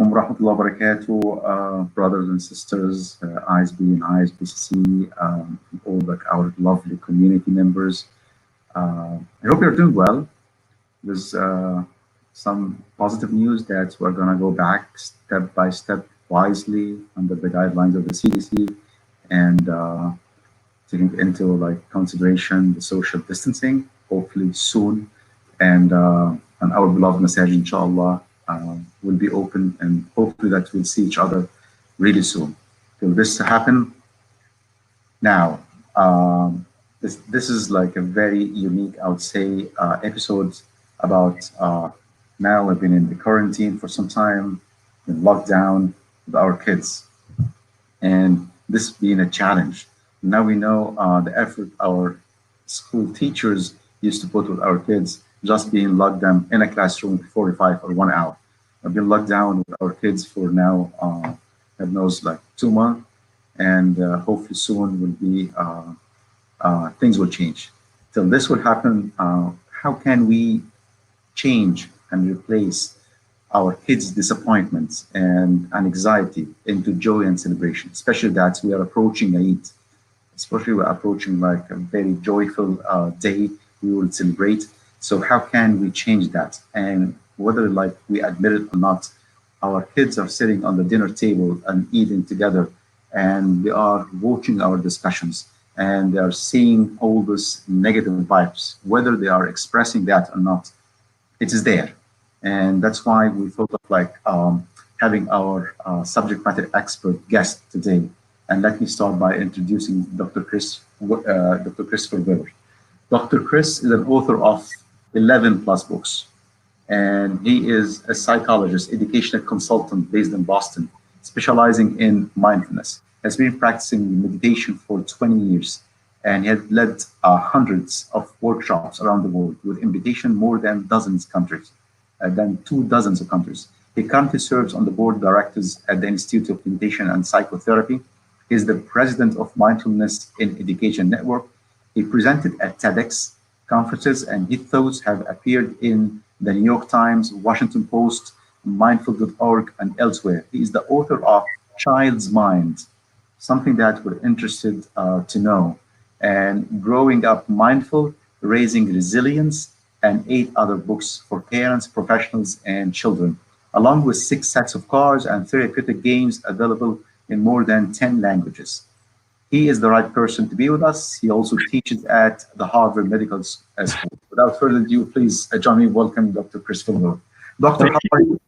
alaikum wa rahmatullahi wa barakatuh, brothers and sisters, ISB and ISBC, all like our lovely community members. I hope you're doing well. There's some positive news that we're gonna go back step by step wisely under the guidelines of the CDC and taking into like consideration the social distancing, hopefully soon, and our beloved message, inshallah, will be open, and hopefully that we'll see each other really soon. Till this happen now, this is like a very unique, I would say, episode about now we've been in the quarantine for some time, in lockdown with our kids, and this being a challenge. Now we know the effort our school teachers used to put with our kids, just being locked down in a classroom for 45 or 1 hour. I've been locked down with our kids for now, God knows, like 2 months, and hopefully soon will be things will change. Till this will happen, how can we change and replace our kids' disappointments and anxiety into joy and celebration, especially that we are approaching Eid, especially we're approaching like a very joyful day we will celebrate. So how can we change that? And whether like we admit it or not, our kids are sitting on the dinner table and eating together, and they are watching our discussions, and they are seeing all these negative vibes, whether they are expressing that or not, it is there. And that's why we thought of like having our subject matter expert guest today. And let me start by introducing Dr. Christopher Willard. Dr. Chris is an author of 11 plus books, and he is a psychologist, educational consultant based in Boston, specializing in mindfulness. Has been practicing meditation for 20 years, and he has led hundreds of workshops around the world with invitation more than dozens of countries, than 2 dozens of countries. He currently serves on the board of directors at the Institute of Meditation and Psychotherapy. He is the president of Mindfulness in Education Network. He presented at TEDx conferences, and his thoughts have appeared in the New York Times, Washington Post, mindful.org, and elsewhere. He is the author of Child's Mind, something that we're interested to know, and Growing Up Mindful, Raising Resilience, and 8 other books for parents, professionals, and children, along with 6 sets of cards and therapeutic games available in more than 10 languages. He is the right person to be with us. He also teaches at the Harvard Medical School. Without further ado, please join me in welcoming Dr. Chris Willard. Doctor, how are you?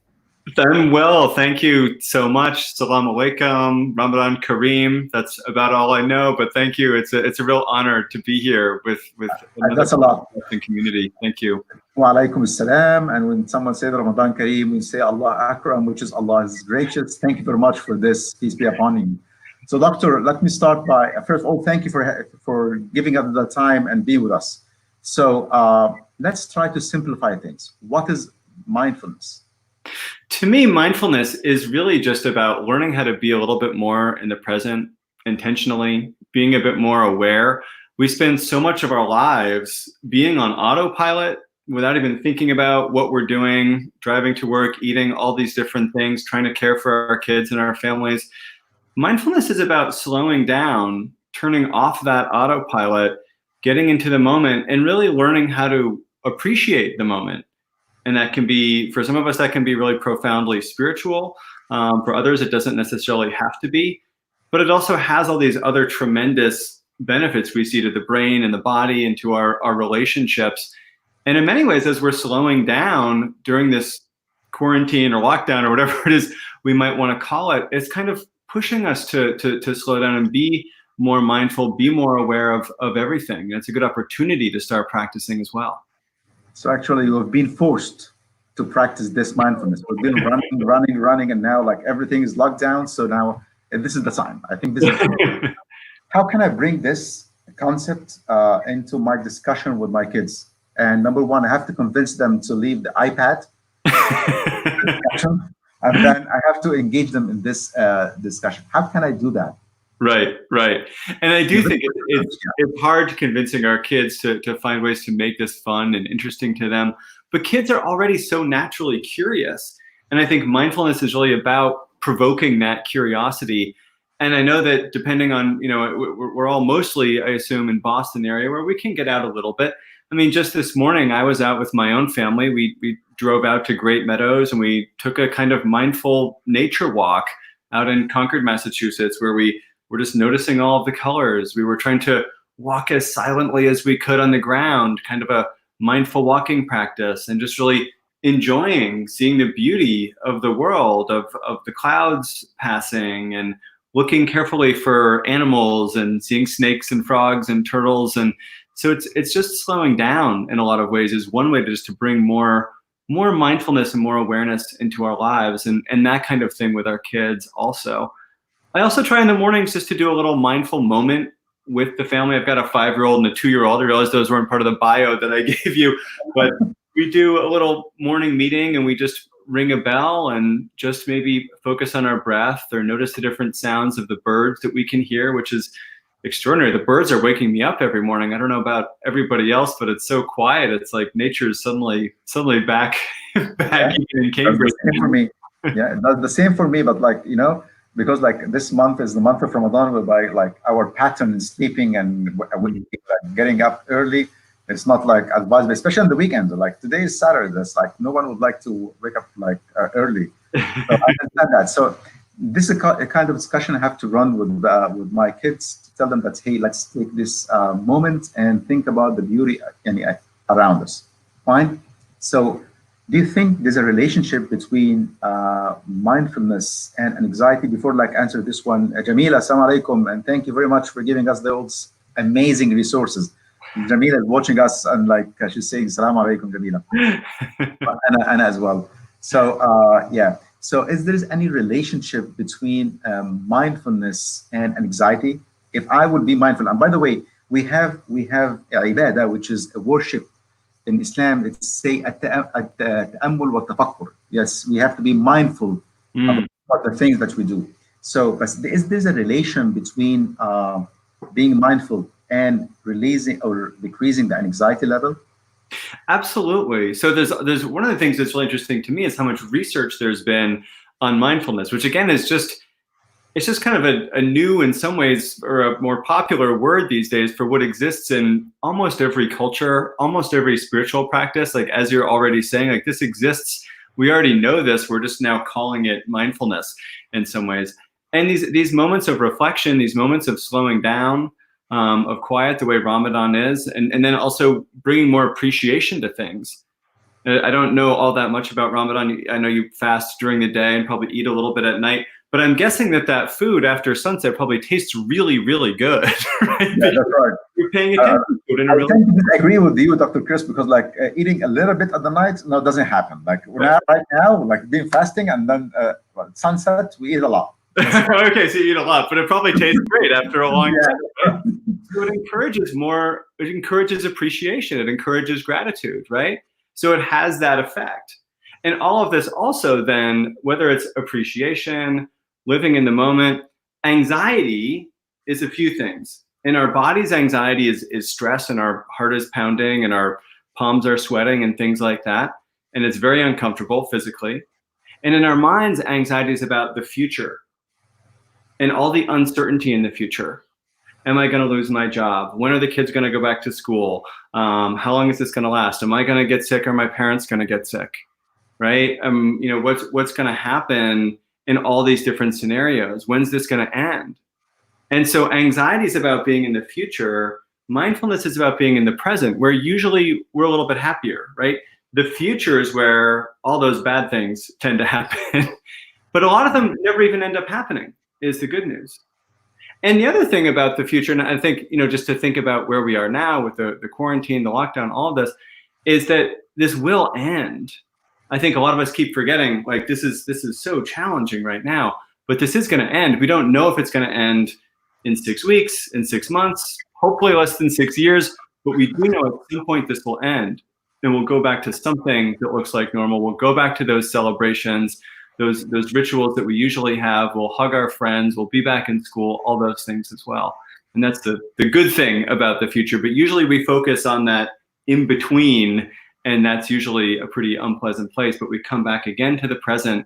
I'm well, thank you so much. Salam alaikum, Ramadan Kareem. That's about all I know, but thank you. It's a real honor to be here with that's a lot. Community. Thank you. Wa alaikum assalam. And when someone says Ramadan Kareem, we say Allah Akram, which is Allah is gracious. Thank you very much for this. Peace be upon you. So, Doctor, let me start by first of all, thank you for giving up the time and being with us. So let's try to simplify things. What is mindfulness? To me, mindfulness is really just about learning how to be a little bit more in the present, intentionally, being a bit more aware. We spend so much of our lives being on autopilot without even thinking about what we're doing, driving to work, eating, all these different things, trying to care for our kids and our families. Mindfulness is about slowing down, turning off that autopilot, getting into the moment, and really learning how to appreciate the moment. And that can be, for some of us, that can be really profoundly spiritual. For others, it doesn't necessarily have to be. But it also has all these other tremendous benefits we see to the brain and the body and to our relationships. And in many ways, as we're slowing down during this quarantine or lockdown or whatever it is we might want to call it, it's kind of pushing us to slow down and be more mindful, be more aware of everything. And it's a good opportunity to start practicing as well. So actually, we've been forced to practice this mindfulness. We've been running, and now like everything is locked down. So now this is the time. I think this is how can I bring this concept into my discussion with my kids? And number one, I have to convince them to leave the iPad and then I have to engage them in this discussion. How can I do that? Right. And I do think it's hard convincing our kids to find ways to make this fun and interesting to them. But kids are already so naturally curious. And I think mindfulness is really about provoking that curiosity. And I know that depending on, we're all mostly, I assume, in Boston area where we can get out a little bit. I mean, just this morning, I was out with my own family. We drove out to Great Meadows and we took a kind of mindful nature walk out in Concord, Massachusetts, where we were just noticing all of the colors. We were trying to walk as silently as we could on the ground, kind of a mindful walking practice, and just really enjoying seeing the beauty of the world, of the clouds passing, and looking carefully for animals and seeing snakes and frogs and turtles. And so it's just slowing down in a lot of ways is one way to just to bring more mindfulness and more awareness into our lives, and that kind of thing with our kids also. I also try in the mornings just to do a little mindful moment with the family. I've got a 5-year-old and a 2-year-old. I realized those weren't part of the bio that I gave you, but we do a little morning meeting and we just ring a bell and just maybe focus on our breath or notice the different sounds of the birds that we can hear, which is extraordinary. The birds are waking me up every morning. I don't know about everybody else, but it's so quiet. It's like nature is suddenly back in Cambridge. That's the same for me. Yeah, that's the same for me. But because this month is the month of Ramadan, whereby our pattern in sleeping and getting up early, it's not advisable, especially on the weekends. Like today is Saturday. It's no one would like to wake up early. So I understand that. So this is a kind of discussion I have to run with my kids to tell them that, hey, let's take this moment and think about the beauty around us. Fine. So do you think there's a relationship between mindfulness and anxiety? Before answer this one, Jamila, assalamu alaikum, and thank you very much for giving us those amazing resources. Jamila is watching us and she's saying assalamu alaikum, Jamila, and as well. So yeah. So is there any relationship between mindfulness and anxiety? If I would be mindful, and by the way, we have ibadah, which is a worship. In Islam, it's say at-ta'ammul wa tafakkur. Yes, we have to be mindful about the things that we do. So, but is there a relation between being mindful and releasing or decreasing the anxiety level? Absolutely. So there's one of the things that's really interesting to me is how much research there's been on mindfulness, which again is just kind of a new, in some ways, or a more popular word these days for what exists in almost every culture, almost every spiritual practice. Like, as you're already saying, this exists. We already know this. We're just now calling it mindfulness in some ways. And these moments of reflection, these moments of slowing down, of quiet, the way Ramadan is, and then also bringing more appreciation to things. I don't know all that much about Ramadan. I know you fast during the day and probably eat a little bit at night. But I'm guessing that food after sunset probably tastes really, really good. Right? Yeah, that's right. You're paying attention to it. I tend to disagree with you, Dr. Chris, because eating a little bit at the night, no, it doesn't happen. Right now, being fasting and then sunset, we eat a lot. Okay, so you eat a lot, but it probably tastes great after a long time. Right? So it encourages appreciation. It encourages gratitude, right? So it has that effect. And all of this also then, whether it's appreciation, living in the moment, anxiety is a few things. In our bodies, anxiety is stress, and our heart is pounding and our palms are sweating and things like that. And it's very uncomfortable physically. And in our minds, anxiety is about the future and all the uncertainty in the future. Am I going to lose my job? When are the kids going to go back to school? How long is this going to last? Am I going to get sick, or are my parents going to get sick? Right? What's going to happen in all these different scenarios? When's this going to end? And so anxiety is about being in the future. Mindfulness is about being in the present, where usually we're a little bit happier, right? The future is where all those bad things tend to happen. But a lot of them never even end up happening, is the good news. And the other thing about the future, and I think, just to think about where we are now with the quarantine, the lockdown, all of this, is that this will end. I think a lot of us keep forgetting, this is so challenging right now, but this is going to end. We don't know if it's going to end in 6 weeks, in 6 months, hopefully less than 6 years, but we do know at some point this will end, and we'll go back to something that looks like normal. We'll go back to those celebrations, those rituals that we usually have. We'll hug our friends. We'll be back in school, all those things as well. And that's the good thing about the future. But usually we focus on that in between, and that's usually a pretty unpleasant place. But we come back again to the present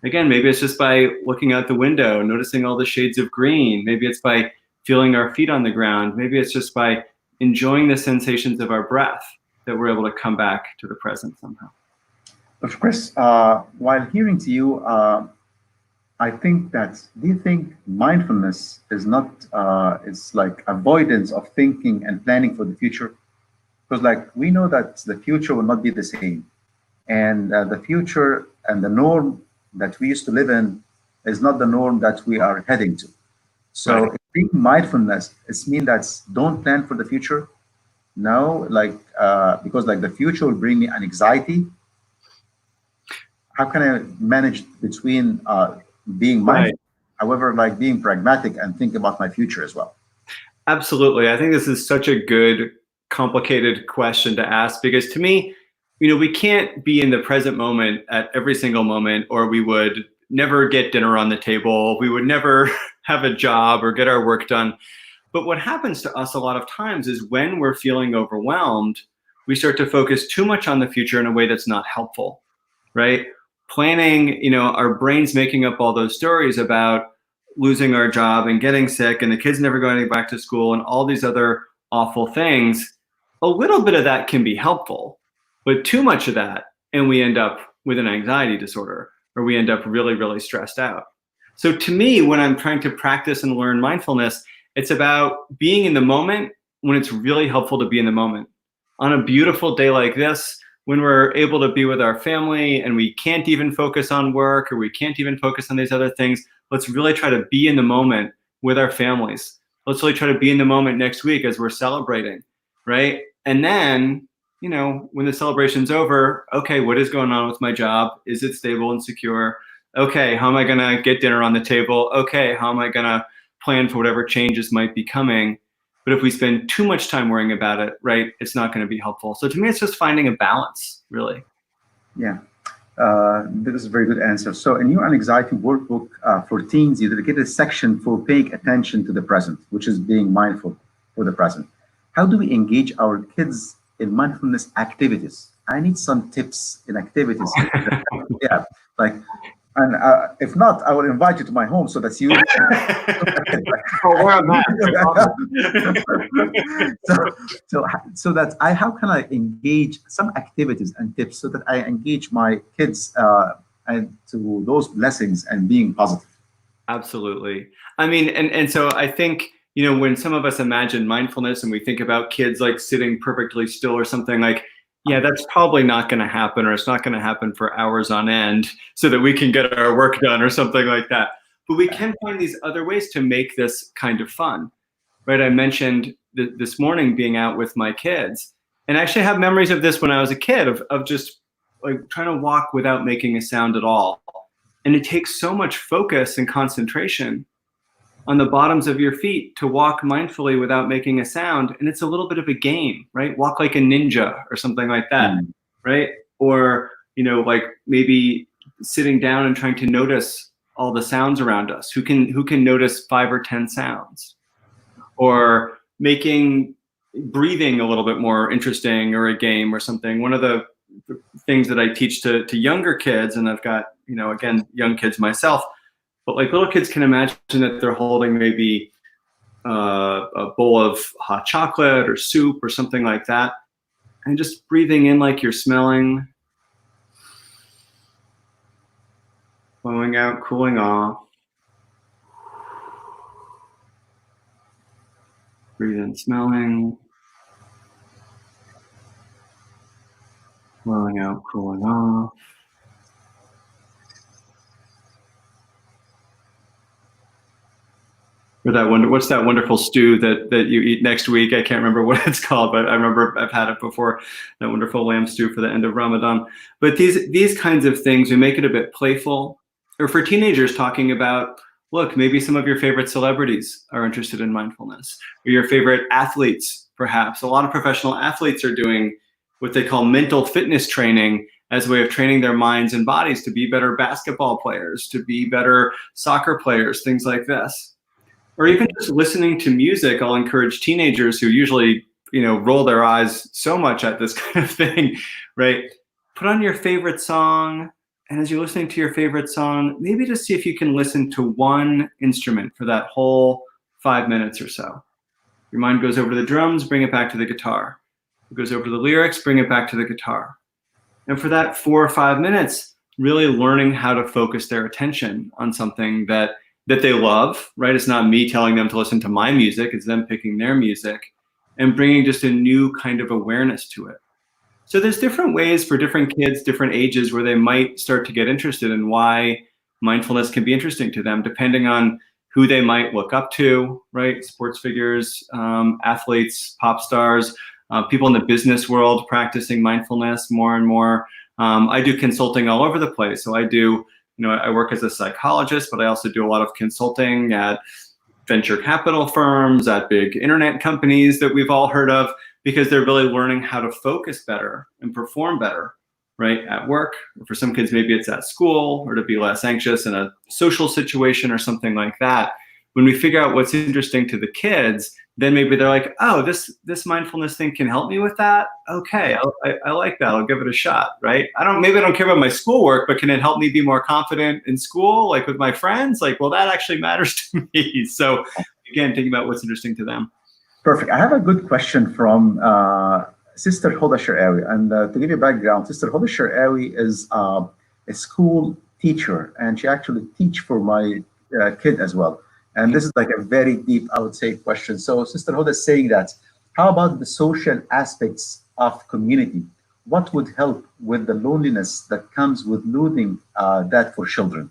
Again, maybe it's just by looking out the window, noticing all the shades of green. Maybe it's by feeling our feet on the ground. Maybe it's just by enjoying the sensations of our breath that we're able to come back to the present somehow. Of course, while hearing to you, I think that, do you think mindfulness is not, it's like avoidance of thinking and planning for the future? Because like we know that the future will not be the same. And the future and the norm that we used to live in is not the norm that we are heading to. So Right. being mindfulness, it's mean that don't plan for the future. No, like because like the future will bring me an anxiety. How can I manage between being mindful, Right. however, like being pragmatic and think about my future as well? Absolutely. I think this is such a good, complicated question to ask because to me, we can't be in the present moment at every single moment, or we would never get dinner on the table. We would never have a job or get our work done. But what happens to us a lot of times is when we're feeling overwhelmed, we start to focus too much on the future in a way that's not helpful, right? Planning, our brains making up all those stories about losing our job and getting sick and the kids never going back to school and all these other awful things. A little bit of that can be helpful, but too much of that, and we end up with an anxiety disorder, or we end up really, really stressed out. So to me, when I'm trying to practice and learn mindfulness, it's about being in the moment when it's really helpful to be in the moment. On a beautiful day like this, when we're able to be with our family and we can't even focus on work or we can't even focus on these other things, let's really try to be in the moment with our families. Let's really try to be in the moment next week as we're celebrating, right? And then, when the celebration's over, okay, what is going on with my job? Is it stable and secure? Okay, how am I gonna get dinner on the table? Okay, how am I gonna plan for whatever changes might be coming? But if we spend too much time worrying about it, right, it's not going to be helpful. So to me, it's just finding a balance, really. Yeah, this is a very good answer. So in your anxiety workbook for teens, you dedicated a section for paying attention to the present, which is being mindful for the present. How do we engage our kids in mindfulness activities? I need some tips in activities. Yeah, like, and if not, I will invite you to my home so that you. Oh, we're on that. So that how can I engage some activities and tips so that I engage my kids and to those blessings and being positive. Absolutely. I mean, and so I think, when some of us imagine mindfulness and we think about kids like sitting perfectly still or something, like, yeah, that's probably not going to happen, or it's not going to happen for hours on end so that we can get our work done or something like that. But we can find these other ways to make this kind of fun, right? I mentioned this morning being out with my kids, and I actually have memories of this when I was a kid of just like trying to walk without making a sound at all. And it takes so much focus and concentration on the bottoms of your feet to walk mindfully without making a sound. And it's a little bit of a game, right? Walk like a ninja or something like that, right? Or, like maybe sitting down and trying to notice all the sounds around us. Who can notice 5 or 10 sounds? Or making breathing a little bit more interesting, or a game or something. One of the things that I teach to younger kids, and I've got, again, young kids myself, but like little kids can imagine that they're holding maybe a bowl of hot chocolate or soup or something like that, and just breathing in like you're smelling, blowing out, cooling off. Breathe in, smelling, blowing out, cooling off. Or what's that wonderful stew that you eat next week? I can't remember what it's called, but I remember I've had it before. That wonderful lamb stew for the end of Ramadan. But these kinds of things, we make it a bit playful. Or for teenagers, talking about, look, maybe some of your favorite celebrities are interested in mindfulness, or your favorite athletes, perhaps. A lot of professional athletes are doing what they call mental fitness training as a way of training their minds and bodies to be better basketball players, to be better soccer players, things like this. Or even just listening to music. I'll encourage teenagers who usually, roll their eyes so much at this kind of thing, right? Put on your favorite song, And as you're listening to your favorite song, maybe just see if you can listen to one instrument for that whole 5 minutes or so. Your mind goes over to the drums, bring it back to the guitar. It goes over to the lyrics, bring it back to the guitar. And for that 4 or 5 minutes, really learning how to focus their attention on something that they love, right? It's not me telling them to listen to my music, it's them picking their music and bringing just a new kind of awareness to it. So there's different ways for different kids, different ages, where they might start to get interested in why mindfulness can be interesting to them, depending on who they might look up to, right? Sports figures, athletes, pop stars, people in the business world practicing mindfulness more and more. I do consulting all over the place. So I work as a psychologist, but I also do a lot of consulting at venture capital firms, at big internet companies that we've all heard of, because they're really learning how to focus better and perform better, right, at work. Or for some kids, maybe it's at school, or to be less anxious in a social situation or something like that. When we figure out what's interesting to the kids, then maybe they're like, oh, this mindfulness thing can help me with that. Okay, I like that. I'll give it a shot, right? Maybe I don't care about my schoolwork, but can it help me be more confident in school, like with my friends? Like, well, that actually matters to me. So again, thinking about what's interesting to them. Perfect. I have a good question from Sister Hoda Sharawi. And to give you background, Sister Hoda Sharawi is a school teacher, and she actually teach for my kid as well. And this is like a very deep, I would say, question. So Sister Hoda is saying that, how about the social aspects of community? What would help with the loneliness that comes with losing that for children?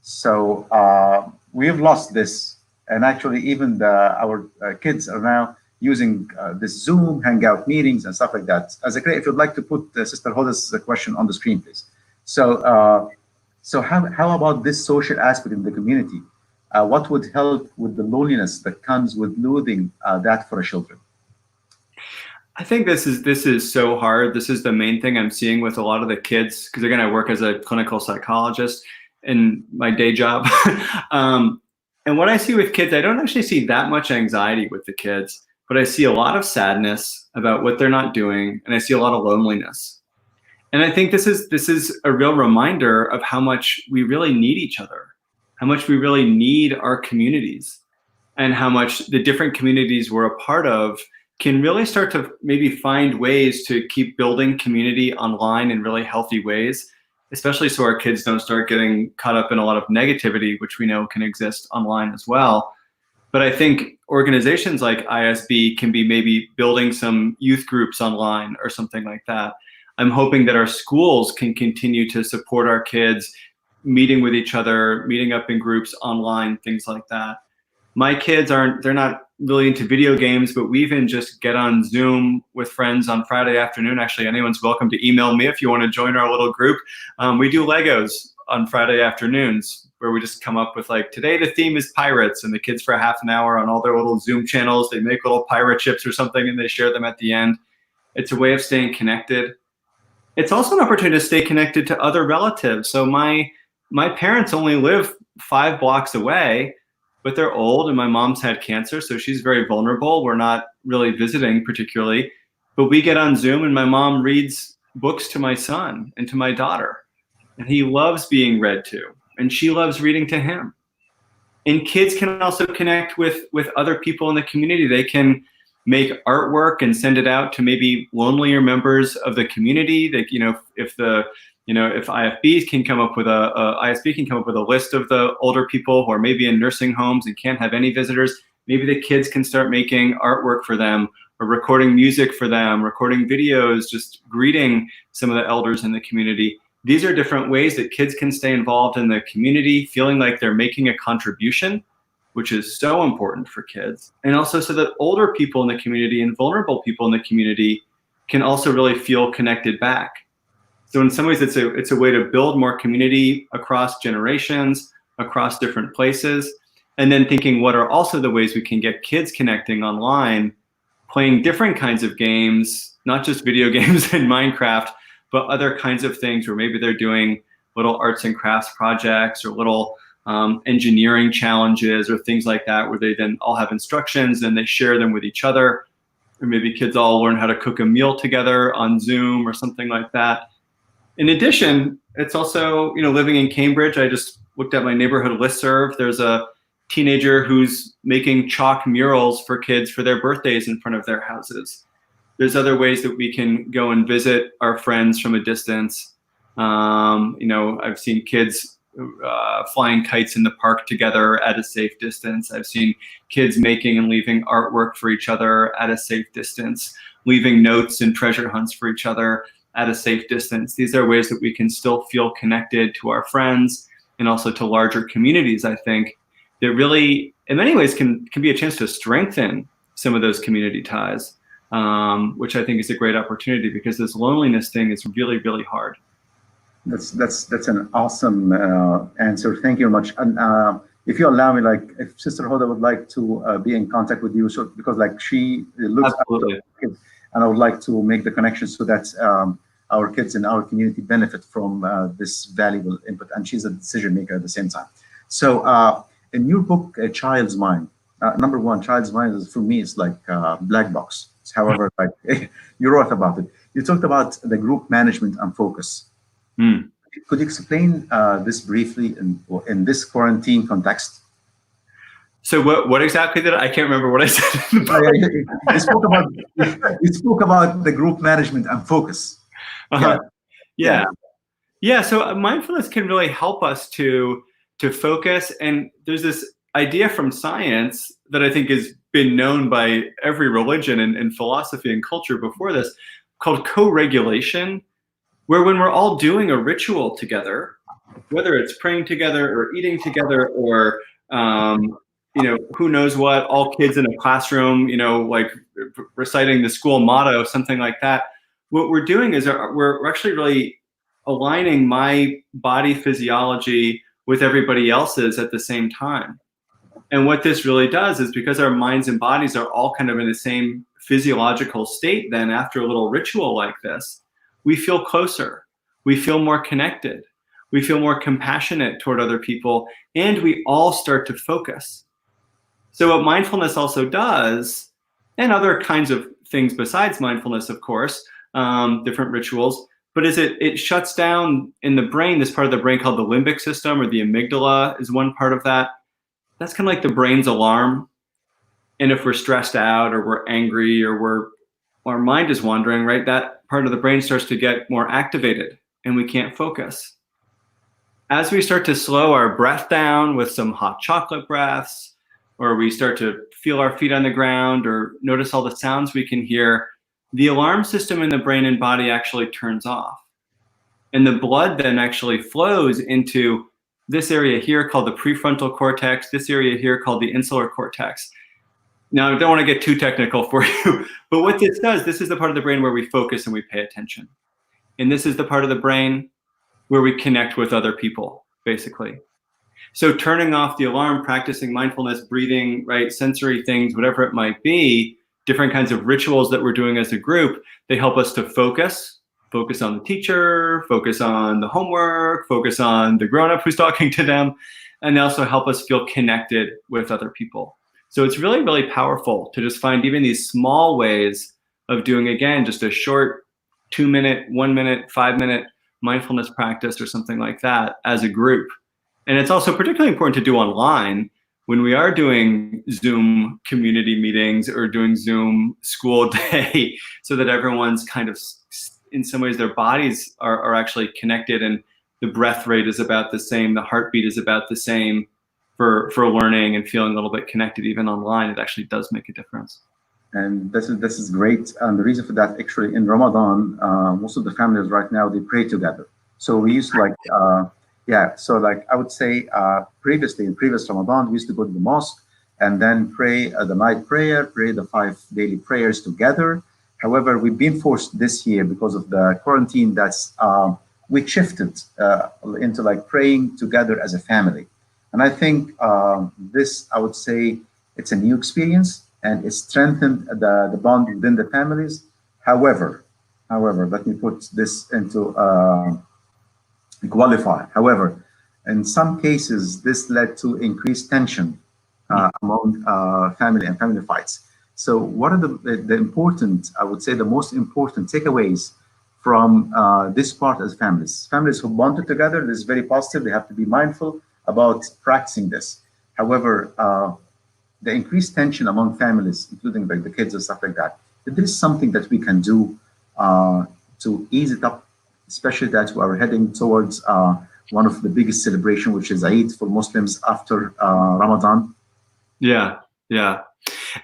So we've lost this. And actually, even our kids are now using this Zoom hangout meetings and stuff like that. Zakariya, if you'd like to put Sister Hoda's question on the screen, please. So, how about this social aspect in the community? What would help with the loneliness that comes with losing that for children? I think this is so hard. This is the main thing I'm seeing with a lot of the kids, because again, I work as a clinical psychologist in my day job. And what I see with kids, I don't actually see that much anxiety with the kids, but I see a lot of sadness about what they're not doing, and I see a lot of loneliness. And I think this is a real reminder of how much we really need each other, how much we really need our communities, and how much the different communities we're a part of can really start to maybe find ways to keep building community online in really healthy ways, especially so our kids don't start getting caught up in a lot of negativity, which we know can exist online as well. But I think organizations like ISB can be maybe building some youth groups online or something like that. I'm hoping that our schools can continue to support our kids, meeting with each other, meeting up in groups online, things like that. My kids they're not really into video games, but we even just get on Zoom with friends on Friday afternoon. Actually, anyone's welcome to email me if you want to join our little group. We do Legos on Friday afternoons, where we just come up with, like, today the theme is pirates, and the kids for half an hour on all their little Zoom channels, they make little pirate ships or something, and they share them at the end. It's a way of staying connected. It's also an opportunity to stay connected to other relatives. So my parents only live 5 blocks away, but they're old, and my mom's had cancer, so she's very vulnerable. We're not really visiting particularly, but we get on Zoom, and my mom reads books to my son and to my daughter, and he loves being read to, and she loves reading to him. And kids can also connect with other people in the community. They can make artwork and send it out to maybe lonelier members of the community. They, if IFBs can come up with ISB can come up with a list of the older people who are maybe in nursing homes and can't have any visitors, maybe the kids can start making artwork for them, or recording music for them, recording videos, just greeting some of the elders in the community. These are different ways that kids can stay involved in the community, feeling like they're making a contribution, which is so important for kids. And also so that older people in the community and vulnerable people in the community can also really feel connected back. So in some ways, it's a way to build more community across generations, across different places, and then thinking what are also the ways we can get kids connecting online, playing different kinds of games, not just video games and Minecraft, but other kinds of things where maybe they're doing little arts and crafts projects, or little engineering challenges, or things like that, where they then all have instructions and they share them with each other. Or maybe kids all learn how to cook a meal together on Zoom or something like that. In addition, it's also, living in Cambridge, I just looked at my neighborhood listserv. There's a teenager who's making chalk murals for kids for their birthdays in front of their houses. There's other ways that we can go and visit our friends from a distance. I've seen kids flying kites in the park together at a safe distance. I've seen kids making and leaving artwork for each other at a safe distance, leaving notes and treasure hunts for each other at a safe distance. These are ways that we can still feel connected to our friends and also to larger communities, I think, that really, in many ways, can be a chance to strengthen some of those community ties, which I think is a great opportunity, because this loneliness thing is really, really hard. That's an awesome answer. Thank you very much. And if you allow me, like, if Sister Hoda would like to be in contact with you, so because like she looks Absolutely. after kids, and I would like to make the connection so that our kids in our community benefit from this valuable input, and she's a decision maker at the same time. So in your book, A Child's Mind, number one, Child's Mind is, for me, it's like black box. However, like you wrote about it. You talked about the group management and focus. Could you explain this briefly in this quarantine context? So what exactly did I can't remember what I said in the book. You spoke about the group management and focus. Yeah. So mindfulness can really help us to focus. And there's this idea from science that I think has been known by every religion and philosophy and culture before this, called co-regulation, where when we're all doing a ritual together, whether it's praying together or eating together or who knows what, all kids in a classroom, like reciting the school motto, something like that. What we're doing is we're actually really aligning my body physiology with everybody else's at the same time. And what this really does is, because our minds and bodies are all kind of in the same physiological state, then after a little ritual like this, we feel closer, we feel more connected, we feel more compassionate toward other people, and we all start to focus. So what mindfulness also does, and other kinds of things besides mindfulness, of course, different rituals, but is it shuts down in the brain, this part of the brain called the limbic system, or the amygdala is one part of that. That's kind of like the brain's alarm. And if we're stressed out or we're angry or our mind is wandering, right, that part of the brain starts to get more activated and we can't focus. As we start to slow our breath down with some hot chocolate breaths, or we start to feel our feet on the ground or notice all the sounds we can hear, the alarm system in the brain and body actually turns off. And the blood then actually flows into this area here called the prefrontal cortex, this area here called the insular cortex. Now, I don't want to get too technical for you, but what this does, this is the part of the brain where we focus and we pay attention. And this is the part of the brain where we connect with other people, basically. So turning off the alarm, practicing mindfulness, breathing, right, sensory things, whatever it might be, different kinds of rituals that we're doing as a group, they help us to focus on the teacher, focus on the homework, focus on the grown-up who's talking to them, and they also help us feel connected with other people. So it's really, really powerful to just find even these small ways of doing, again, just a short 2-minute, 1-minute, 5-minute mindfulness practice or something like that as a group. And it's also particularly important to do online when we are doing Zoom community meetings or doing Zoom school day, so that everyone's kind of, in some ways, their bodies are actually connected and the breath rate is about the same, the heartbeat is about the same for learning and feeling a little bit connected even online. It actually does make a difference. And this is great. And the reason for that, actually, in Ramadan, most of the families right now, they pray together. So we used to so like I would say previously, in previous Ramadan, we used to go to the mosque and then pray the night prayer, pray the 5 daily prayers together. However, we've been forced this year because of the quarantine we shifted into like praying together as a family. And I think this, I would say, it's a new experience and it strengthened the bond within the families. However, let me put this into qualify. However, in some cases, this led to increased tension among family and family fights. So what are the important, I would say, the most important takeaways from this part as families. Families who bonded together, this is very positive. They have to be mindful about practicing this. However, the increased tension among families, including like the kids and stuff like that, if there is something that we can do to ease it up, especially that we are heading towards one of the biggest celebration, which is Eid for Muslims after Ramadan. Yeah, yeah.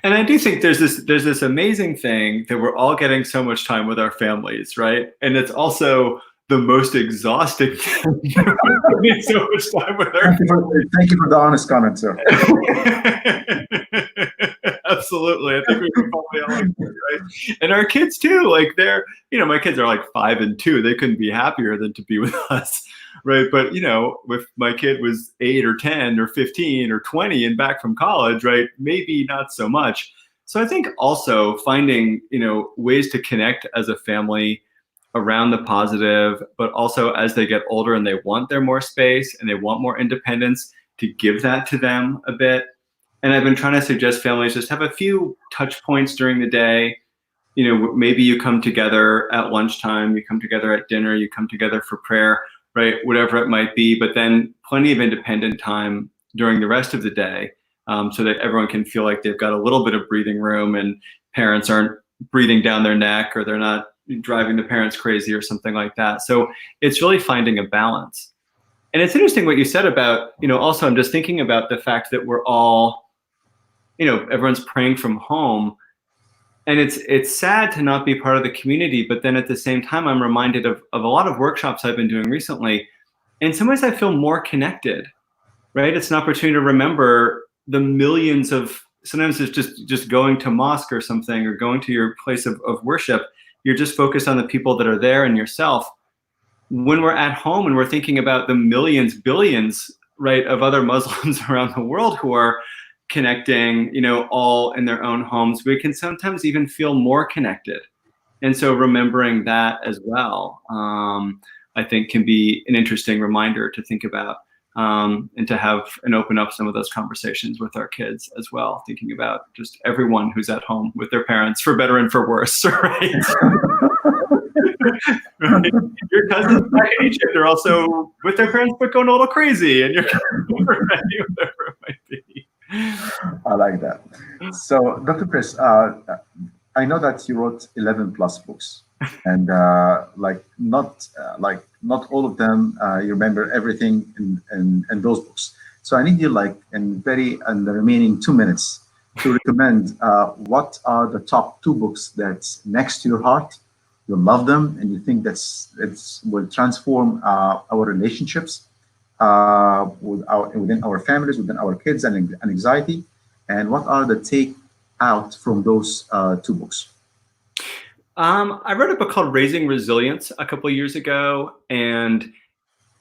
And I do think there's this amazing thing that we're all getting so much time with our families, right? And it's also the most exhausting thing. We need so much time with our Thank you for the honest comment, sir. Absolutely. I think we can probably all agree, right? And our kids too, like they're, my kids are like 5 and 2. They couldn't be happier than to be with us, right? But, if my kid was 8 or 10 or 15 or 20 and back from college, right? Maybe not so much. So I think also finding, ways to connect as a family around the positive, but also as they get older and they want their more space and they want more independence, to give that to them a bit. And I've been trying to suggest families just have a few touch points during the day. Maybe you come together at lunchtime, you come together at dinner, you come together for prayer, right? Whatever it might be, but then plenty of independent time during the rest of the day, so that everyone can feel like they've got a little bit of breathing room and parents aren't breathing down their neck or they're not driving the parents crazy or something like that. So it's really finding a balance. And it's interesting what you said about, also I'm just thinking about the fact that we're all, everyone's praying from home. And it's sad to not be part of the community, but then at the same time, I'm reminded of a lot of workshops I've been doing recently. In some ways, I feel more connected, right? It's an opportunity to remember the millions of, sometimes it's just going to mosque or something, or going to your place of worship. You're just focused on the people that are there and yourself. When we're at home and we're thinking about the millions, billions, right, of other Muslims around the world who are connecting, all in their own homes, we can sometimes even feel more connected. And so remembering that as well, I think can be an interesting reminder to think about, and to have and open up some of those conversations with our kids as well, thinking about just everyone who's at home with their parents, for better and for worse, right? Right? Your cousins back in Egypt are also with their parents but going a little crazy, and you're whatever it might be. I like that. So, Dr. Chris, I know that you wrote 11 plus books, and not all of them you remember everything in those books. So I need you in the remaining 2 minutes to recommend what are the top 2 books that's next to your heart. You love them, and you think will transform our relationships within our families, within our kids, and anxiety. And what are the take out from those 2 books? I wrote a book called Raising Resilience a couple of years ago, and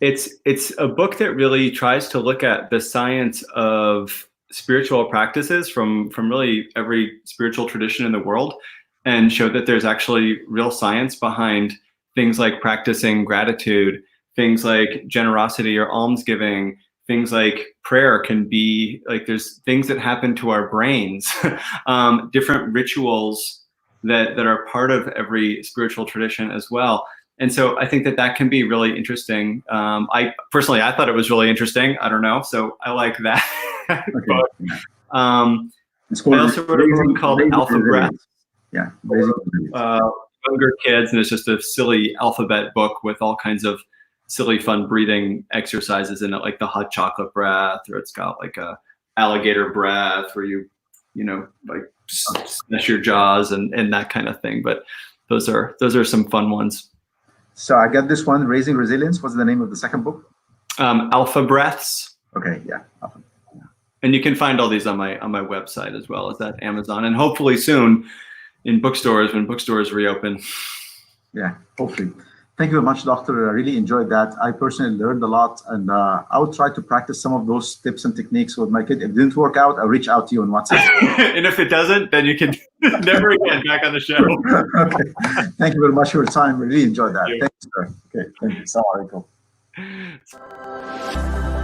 it's a book that really tries to look at the science of spiritual practices from really every spiritual tradition in the world, and show that there's actually real science behind things like practicing gratitude, things like generosity or almsgiving, things like prayer can be there's things that happen to our brains, different rituals that are part of every spiritual tradition as well. And so I think that can be really interesting. I thought it was really interesting. I don't know. So I like that. Okay. I also wrote a book called Alpha Breath. Yeah. Younger kids, and it's just a silly alphabet book with all kinds of silly fun breathing exercises in it, like the hot chocolate breath, or it's got like a alligator breath where you smash your jaws and that kind of thing. But those are some fun ones. So I got this one, Raising Resilience. What's the name of the second book? Alpha Breaths. Okay, yeah. And you can find all these on my website as well as at Amazon, and hopefully soon in bookstores when bookstores reopen. Yeah, hopefully. Thank you very much, Doctor. I really enjoyed that. I personally learned a lot, and I will try to practice some of those tips and techniques with my kid. If it didn't work out, I'll reach out to you on WhatsApp. And if it doesn't, then you can never again back on the show. Okay. Thank you very much for your time. Really enjoyed that. Thank you, sir. Okay. Thank you. Assalamu alaikum.